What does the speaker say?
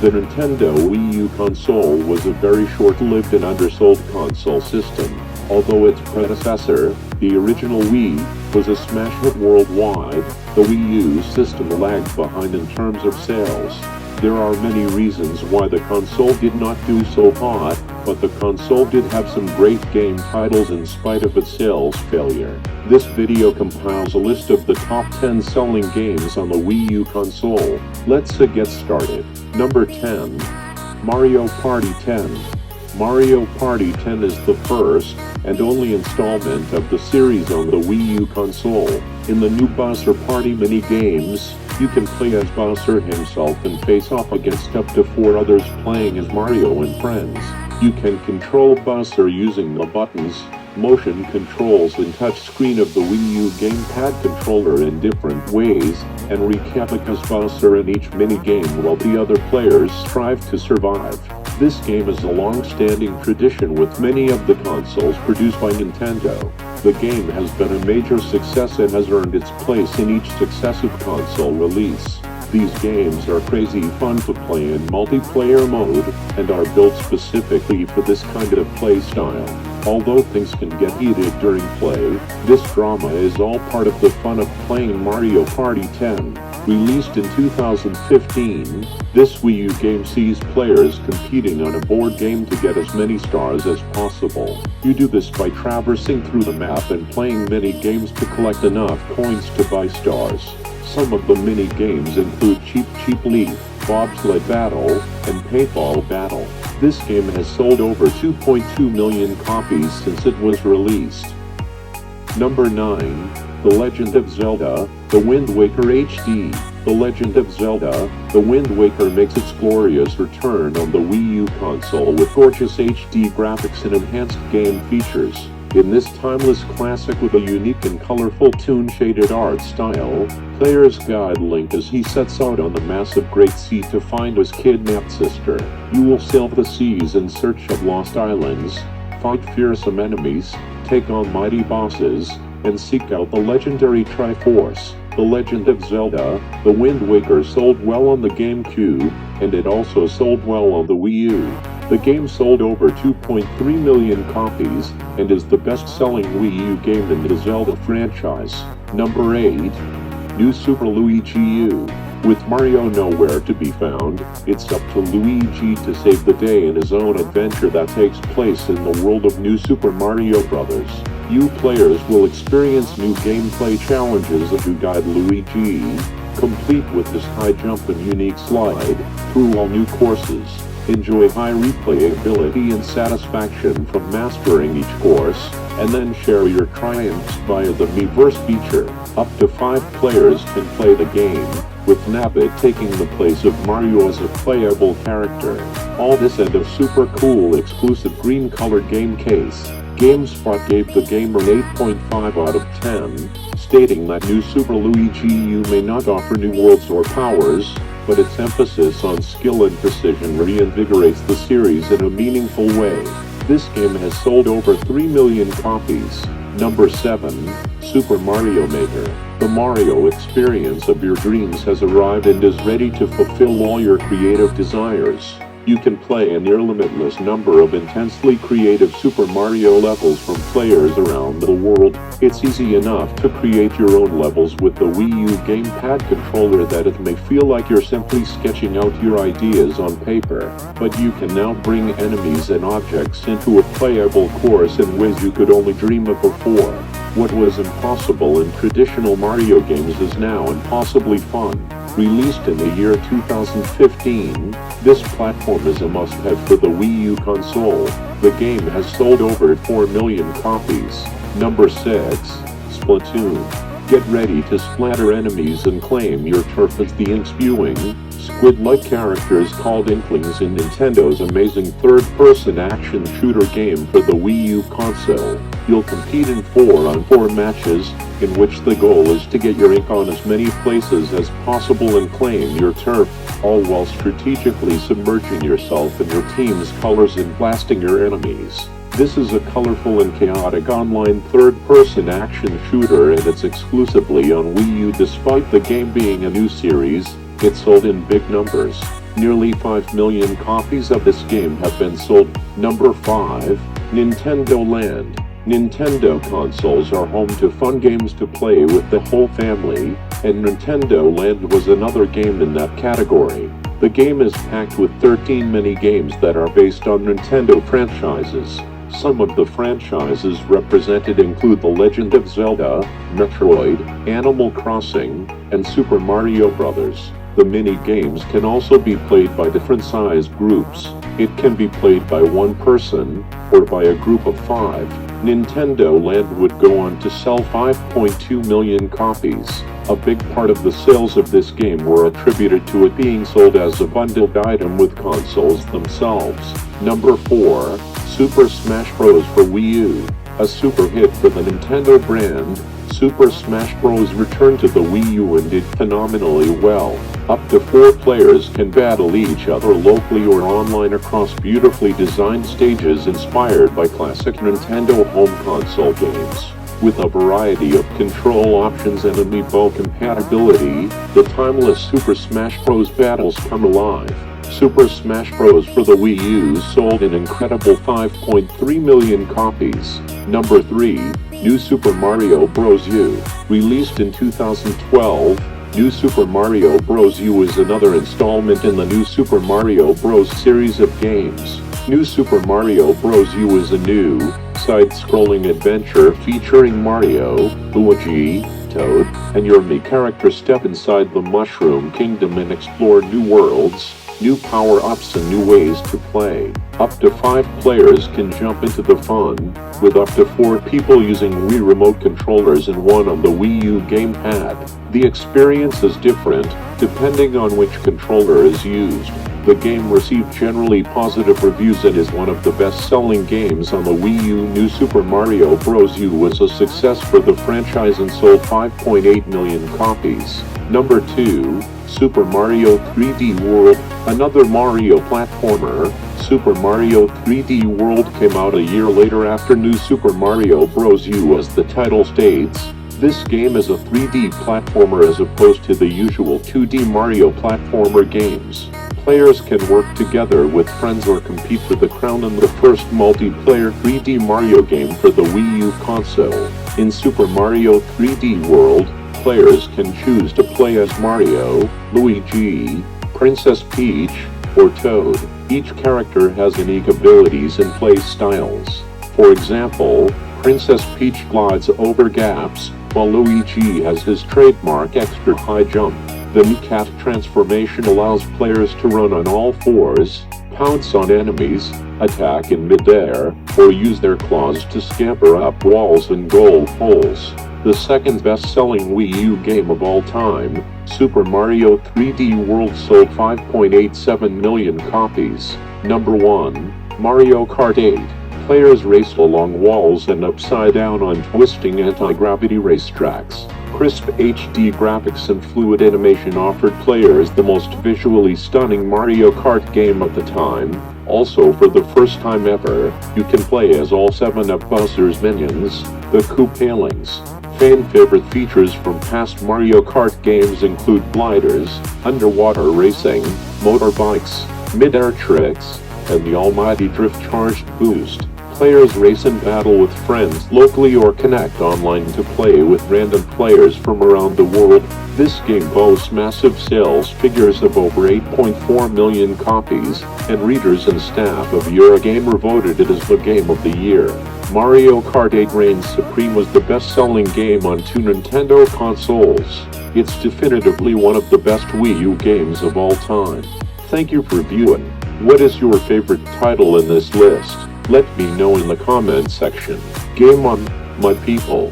The Nintendo Wii U console was a very short-lived and undersold console system. Although its predecessor, the original Wii, was a smash hit worldwide, the Wii U system lagged behind in terms of sales. There are many reasons why the console did not do so hot, but the console did have some great game titles in spite of its sales failure. This video compiles a list of the top 10 selling games on the Wii U console. Let's get started. Number 10. Mario Party 10. Mario Party 10 is the first and only installment of the series on the Wii U console. In the new Bowser Party mini-games, you can play as Bowser himself and face off against up to 4 others playing as Mario and friends. You can control Bowser using the buttons, motion controls and touchscreen of the Wii U gamepad controller in different ways, and wreak havoc as Bowser in each mini-game while the other players strive to survive. This game is a long-standing tradition with many of the consoles produced by Nintendo. The game has been a major success and has earned its place in each successive console release. These games are crazy fun to play in multiplayer mode, and are built specifically for this kind of play style. Although things can get heated during play, this drama is all part of the fun of playing Mario Party 10. Released in 2015, this Wii U game sees players competing on a board game to get as many stars as possible. You do this by traversing through the map and playing mini games to collect enough coins to buy stars. Some of the mini games include Cheep Cheep Leaf, Bobsled Battle, and Paintball Battle. This game has sold over 2.2 million copies since it was released. Number 9. The Legend of Zelda, The Wind Waker HD. The Legend of Zelda, The Wind Waker makes its glorious return on the Wii U console with gorgeous HD graphics and enhanced game features. In this timeless classic with a unique and colorful toon-shaded art style, players guide Link as he sets out on the massive Great Sea to find his kidnapped sister. You will sail the seas in search of lost islands, fight fearsome enemies, take on mighty bosses, and seek out the legendary Triforce. The Legend of Zelda, The Wind Waker sold well on the GameCube, and it also sold well on the Wii U. The game sold over 2.3 million copies, and is the best-selling Wii U game in the Zelda franchise. Number 8. New Super Luigi U. With Mario nowhere to be found, it's up to Luigi to save the day in his own adventure that takes place in the world of New Super Mario Bros. You players will experience new gameplay challenges as you guide Luigi, complete with his high jump and unique slide, through all new courses. Enjoy high replayability and satisfaction from mastering each course, and then share your triumphs via the Miiverse feature. Up to 5 players can play the game, with Nabbit taking the place of Mario as a playable character. All this and a super cool exclusive green-colored game case. GameSpot gave the game an 8.5 out of 10, stating that New Super Luigi U may not offer new worlds or powers, but its emphasis on skill and precision reinvigorates the series in a meaningful way. This game has sold over 3 million copies. Number 7. Super Mario Maker. The Mario experience of your dreams has arrived and is ready to fulfill all your creative desires. You can play a near limitless number of intensely creative Super Mario levels from players around the world. It's easy enough to create your own levels with the Wii U gamepad controller that it may feel like you're simply sketching out your ideas on paper. But you can now bring enemies and objects into a playable course in ways you could only dream of before. What was impossible in traditional Mario games is now impossibly fun. Released in the year 2015, this platform is a must-have for the Wii U console. The game has sold over 4 million copies. Number 6. Splatoon. Get ready to splatter enemies and claim your turf as the ink-spewing, squid-like characters called Inklings in Nintendo's amazing third-person action shooter game for the Wii U console. You'll compete in 4-on-4 matches, in which the goal is to get your ink on as many places as possible and claim your turf, all while strategically submerging yourself in your team's colors and blasting your enemies. This is a colorful and chaotic online third-person action shooter, and it's exclusively on Wii U. Despite the game being a new series, it sold in big numbers. Nearly 5 million copies of this game have been sold. Number 5. Nintendo Land. Nintendo consoles are home to fun games to play with the whole family, and Nintendo Land was another game in that category. The game is packed with 13 mini-games that are based on Nintendo franchises. Some of the franchises represented include The Legend of Zelda, Metroid, Animal Crossing, and Super Mario Bros. The mini-games can also be played by different sized groups. It can be played by one person, or by a group of 5. Nintendo Land would go on to sell 5.2 million copies. A big part of the sales of this game were attributed to it being sold as a bundled item with consoles themselves. Number 4. Super Smash Bros. For Wii U. A super hit for the Nintendo brand, Super Smash Bros. Returned to the Wii U and did phenomenally well. Up to 4 players can battle each other locally or online across beautifully designed stages inspired by classic Nintendo home console games. With a variety of control options and amiibo compatibility, the timeless Super Smash Bros. Battles come alive. Super Smash Bros. For the Wii U sold an incredible 5.3 million copies. Number 3. New Super Mario Bros. U. Released in 2012, New Super Mario Bros. U is another installment in the New Super Mario Bros. Series of games. New Super Mario Bros. U is a new, side-scrolling adventure featuring Mario, Luigi, Toad, and your Mii character step inside the Mushroom Kingdom and explore new worlds, new power-ups and new ways to play. Up to 5 players can jump into the fun, with up to 4 people using Wii remote controllers and one on the Wii U gamepad. The experience is different, depending on which controller is used. The game received generally positive reviews and is one of the best-selling games on the Wii U. New Super Mario Bros. U was a success for the franchise and sold 5.8 million copies. Number 2. Super Mario 3D World. Another Mario platformer, Super Mario 3D World came out a year later after New Super Mario Bros. U. As the title states, this game is a 3D platformer as opposed to the usual 2D Mario platformer games. Players can work together with friends or compete for the crown in the first multiplayer 3D Mario game for the Wii U console. In Super Mario 3D World, players can choose to play as Mario, Luigi, Princess Peach, or Toad. Each character has unique abilities and play styles. For example, Princess Peach glides over gaps, while Luigi has his trademark extra high jump. The new cat transformation allows players to run on all fours, pounce on enemies, attack in midair, or use their claws to scamper up walls and goal poles. The second best-selling Wii U game of all time, Super Mario 3D World sold 5.87 million copies. Number 1. Mario Kart 8. Players race along walls and upside down on twisting anti-gravity racetracks. Crisp HD graphics and fluid animation offered players the most visually stunning Mario Kart game of the time. Also, for the first time ever, you can play as all 7 of Bowser's minions, the Koopalings. Fan-favorite features from past Mario Kart games include gliders, underwater racing, motorbikes, mid-air tricks, and the almighty drift-charged boost. Players race and battle with friends locally or connect online to play with random players from around the world. This game boasts massive sales figures of over 8.4 million copies, and readers and staff of Eurogamer voted it as the Game of the Year. Mario Kart 8 reigns supreme as the best-selling game on 2 Nintendo consoles. It's definitively one of the best Wii U games of all time. Thank you for viewing. What is your favorite title in this list? Let me know in the comment section. Game on, my people.